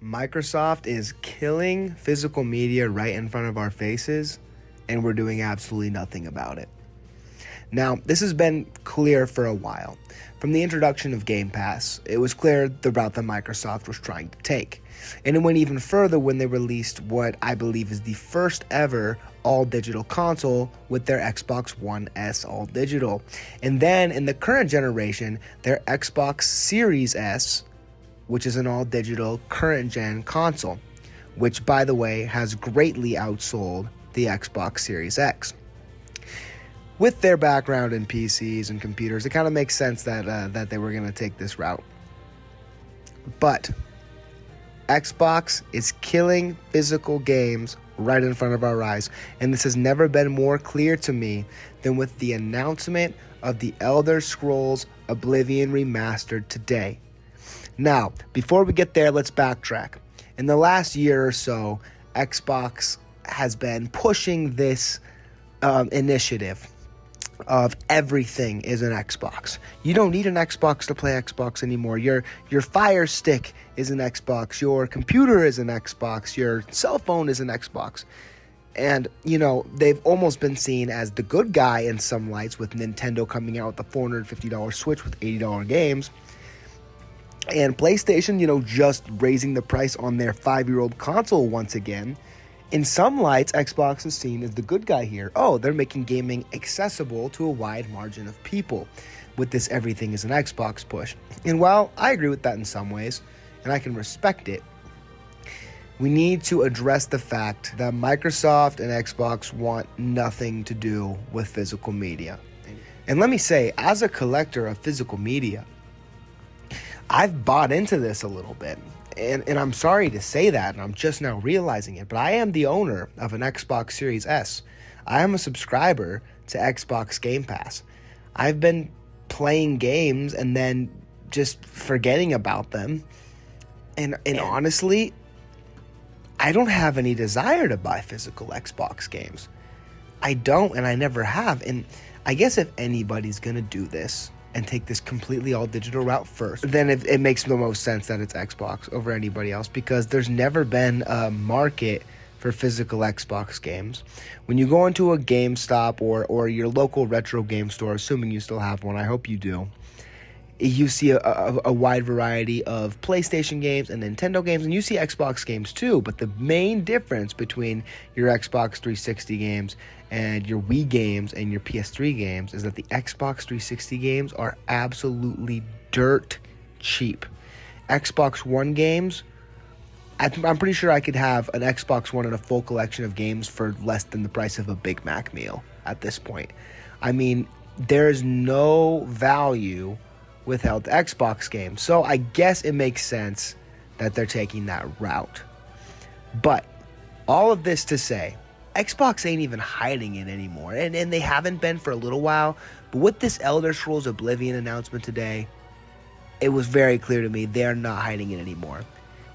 Microsoft is killing physical media right in front of our faces, and we're doing absolutely nothing about it. Now, this has been clear for a while. From the introduction of Game Pass, it was clear the route that Microsoft was trying to take. And it went even further when they released what I believe is the first ever all-digital console with their Xbox One S all-digital. And then in the current generation, their Xbox Series S, which is an all-digital current-gen console, which, by the way, has greatly outsold the Xbox Series X. With their background in PCs and computers, it kind of makes sense that they were going to take this route. But Xbox is killing physical games right in front of our eyes, and this has never been more clear to me than with the announcement of the Elder Scrolls Oblivion Remastered today. Now, before we get there, let's backtrack. In the last year or so, Xbox has been pushing this initiative of everything is an Xbox. You don't need an Xbox to play Xbox anymore. Your Fire Stick is an Xbox. Your computer is an Xbox. Your cell phone is an Xbox. And, they've almost been seen as the good guy in some lights, with Nintendo coming out with the $450 Switch with $80 games. And PlayStation, just raising the price on their 5-year-old console once again. In some lights, Xbox is seen as the good guy here. Oh, they're making gaming accessible to a wide margin of people with this everything is an Xbox push. And while I agree with that in some ways, and I can respect it, we need to address the fact that Microsoft and Xbox want nothing to do with physical media. And let me say, as a collector of physical media, I've bought into this a little bit. And I'm sorry to say that, and I'm just now realizing it, but I am the owner of an Xbox Series S. I am a subscriber to Xbox Game Pass. I've been playing games and then just forgetting about them. And honestly, I don't have any desire to buy physical Xbox games. I don't, and I never have. And I guess if anybody's going to do this and take this completely all-digital route first, then it makes the most sense that it's Xbox over anybody else, because there's never been a market for physical Xbox games. When you go into a GameStop or your local retro game store, assuming you still have one, I hope you do, you see a wide variety of PlayStation games and Nintendo games, and you see Xbox games too. But the main difference between your Xbox 360 games and your Wii games and your PS3 games is that the Xbox 360 games are absolutely dirt cheap. Xbox One games, I'm pretty sure I could have an Xbox One and a full collection of games for less than the price of a Big Mac meal at this point. I mean, there's no value without the Xbox games. So I guess it makes sense that they're taking that route. But all of this to say, Xbox ain't even hiding it anymore. And they haven't been for a little while. But with this Elder Scrolls Oblivion announcement today, it was very clear to me they're not hiding it anymore.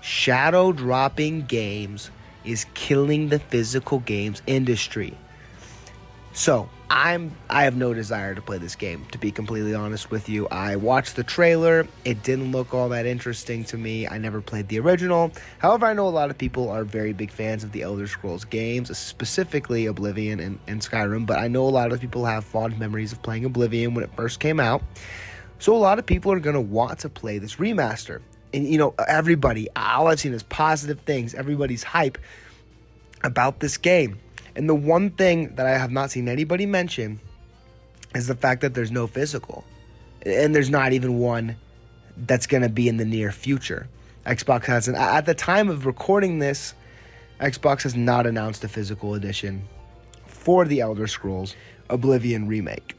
Shadow dropping games is killing the physical games industry. So I have no desire to play this game, to be completely honest with you. I watched the trailer. It didn't look all that interesting to me. I never played the original. However, I know a lot of people are very big fans of the Elder Scrolls games, specifically Oblivion and Skyrim. But I know a lot of people have fond memories of playing Oblivion when it first came out. So a lot of people are going to want to play this remaster. And, everybody, all I've seen is positive things. Everybody's hype about this game. And the one thing that I have not seen anybody mention is the fact that there's no physical. And there's not even one that's going to be in the near future. Xbox hasn't. At the time of recording this, Xbox has not announced a physical edition for the Elder Scrolls Oblivion remake.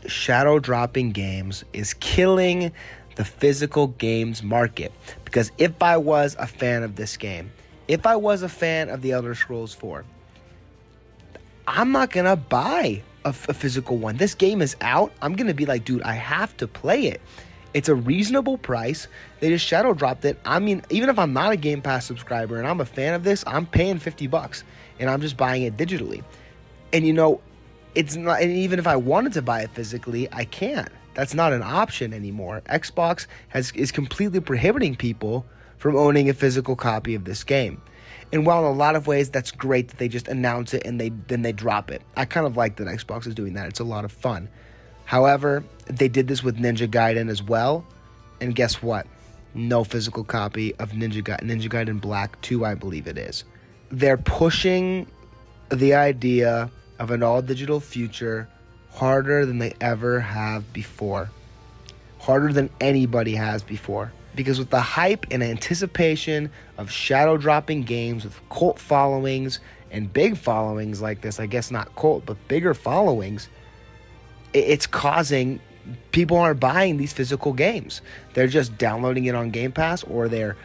Shadow dropping games is killing the physical games market. Because if I was a fan of this game, if I was a fan of the Elder Scrolls 4, I'm not going to buy a physical one. This game is out. I'm going to be like, dude, I have to play it. It's a reasonable price. They just shadow dropped it. I mean, even if I'm not a Game Pass subscriber and I'm a fan of this, I'm paying $50 and I'm just buying it digitally. And it's not, and even if I wanted to buy it physically, I can't. That's not an option anymore. Xbox is completely prohibiting people from owning a physical copy of this game. And while in a lot of ways that's great that they just announce it and then they drop it. I kind of like that Xbox is doing that. It's a lot of fun. However, they did this with Ninja Gaiden as well. And guess what? No physical copy of Ninja Gaiden Black 2, I believe it is. They're pushing the idea of an all-digital future harder than they ever have before. Harder than anybody has before. Because with the hype and anticipation of shadow-dropping games with cult followings and big followings like this, I guess not cult, but bigger followings, it's causing people aren't buying these physical games. They're just downloading it on Game Pass, or they're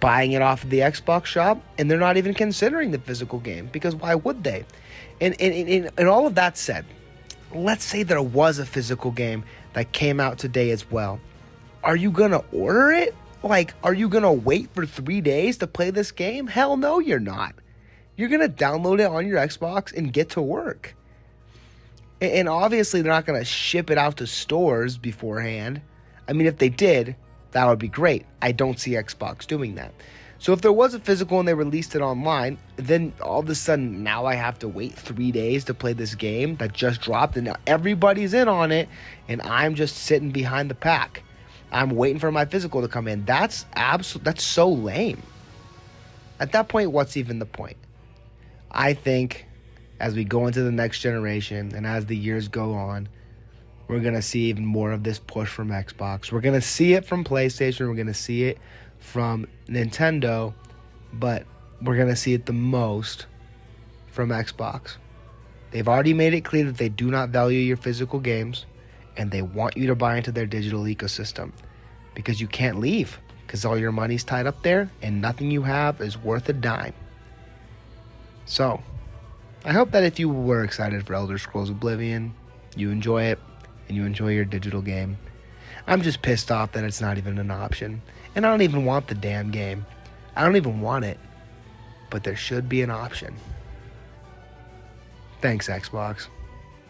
buying it off of the Xbox shop, and they're not even considering the physical game, because why would they? And all of that said, let's say there was a physical game that came out today as well. Are you going to order it? Like, are you going to wait for 3 days to play this game? Hell no, you're not. You're going to download it on your Xbox and get to work. And obviously, they're not going to ship it out to stores beforehand. I mean, if they did, that would be great. I don't see Xbox doing that. So if there was a physical and they released it online, then all of a sudden now I have to wait 3 days to play this game that just dropped, and now everybody's in on it, and I'm just sitting behind the pack. I'm waiting for my physical to come in. That's so lame. At that point, what's even the point? I think as we go into the next generation and as the years go on, we're going to see even more of this push from Xbox. We're going to see it from PlayStation. We're going to see it from Nintendo. But we're going to see it the most from Xbox. They've already made it clear that they do not value your physical games, and they want you to buy into their digital ecosystem because you can't leave, because all your money's tied up there and nothing you have is worth a dime. So, I hope that if you were excited for Elder Scrolls Oblivion, you enjoy it and you enjoy your digital game. I'm just pissed off that it's not even an option. And I don't even want the damn game. I don't even want it. But there should be an option. Thanks, Xbox.